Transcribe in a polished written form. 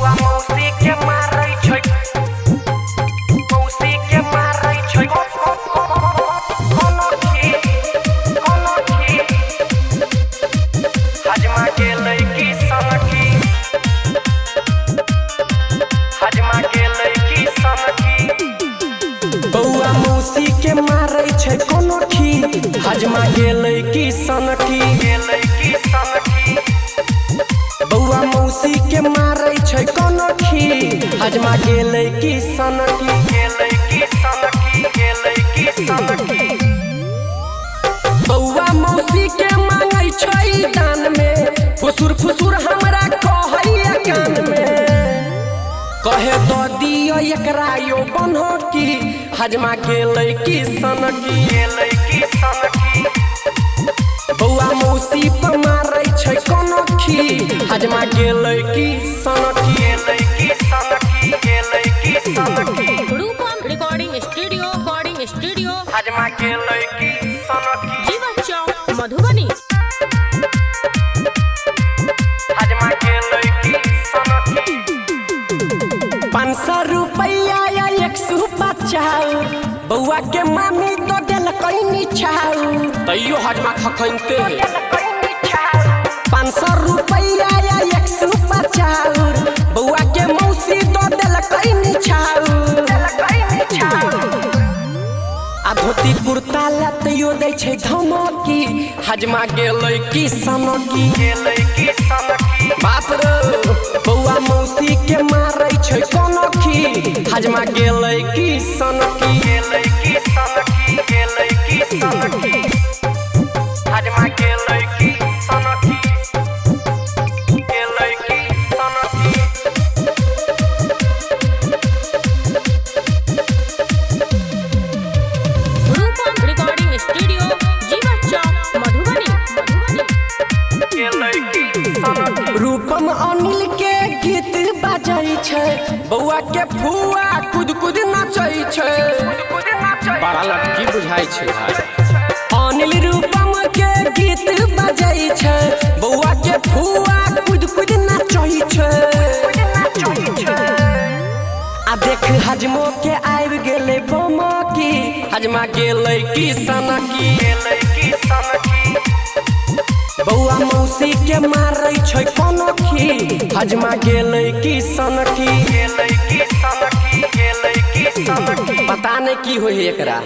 बौआ मौसी के मारै छै, मौसी के मारै छै कोनो की हजमा गेलै की सनकी, हजमा गेलै की सनकी। बौआ मौसी के मारै छै कोनो की हजमा गेलै की सनकी, गेलै की सनकी। बौआ मौसी के मारै छै कोनो की हजमा गेलै की सनकी, गेलै की सनकी, गेलै की सनकी। बौआ मौसी के मांगै छै दान में फुसुर फुसुर हमरा कहैया कान में, कहे दऽ दियो एकरा यो बन्हो की हजमा गेलै की सनकी, गेलै की सनकी। बौआ मौसी पर मारै छै कोनो की हजमा गेलै की सनकी, गेलै की सनकी, गेलै की सनकी। रूपम रिकॉर्डिंग स्टूडियो हजमा गेलै की सनकी, जीवन चौक मधुबनी। हजमा गेलै की सनकी। 500 रुपया या 150 बौआ के मामी तो देलकै निछाऊ, तैयो हजमा खखनते है। 500 रुपया या 150 बौआ के मौसी तो देलकै निछाऊ, आ धोती कुर्ता लतियो दै छै धमकी हजमा गेलै की सनकी, गेलै की सनकी। बाप रे बौआ मौसी के मारै छै कोनो की हजमा गेलै की सनकी, गेलै की सनकी, गेलै की सनकी। हजमा गेलै की सनकी, गेलै की सनकी। रूपम रिकॉर्डिंग स्टूडियो जीवन चौक मधुबनी। गेलै की सनकी। रूपम अनिल के गीत बाजै छै बौआ के फुआ कूद कूद नाचै छै, बड़ा लड़की बुझाई छै। अनिल रूपम के गीत बजै छै बौआ के फुआ कूद कूद नाचै छै, आ देख हजमो के आबि गेलै बमा की हजमा गेलै की सनकी, गेलै की सनकी। बौआ मौसी के मारै छै कोनो की हजमा गेलै की सनकी, गेलै की सनकी, गेलै की सनकी। पता नहीं की होई एकरा।